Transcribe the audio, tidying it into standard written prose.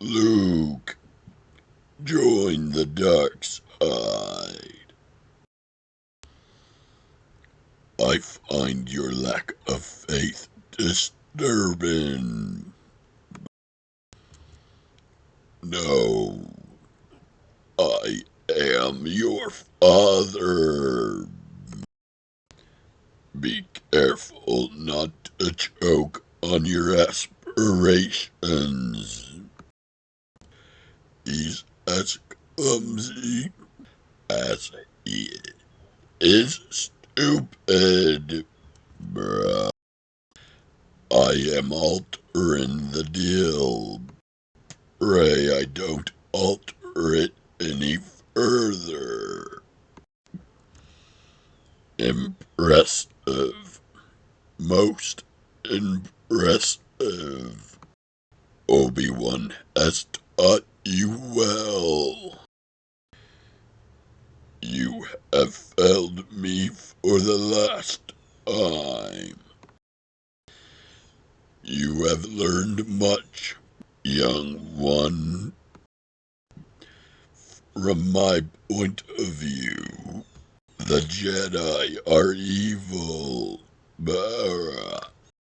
Luke, join the dark side. I find your lack of faith disturbing. No, I am your father. Be careful not to choke on your aspirations. He's as clumsy as he is stupid, bruh. I am altering the deal. Pray I don't alter it any further. Impressive. Most impressive. Obi-Wan has taught you well. You have failed me for the last time. You have learned much, young one. From my point of view, the Jedi are evil. Bara.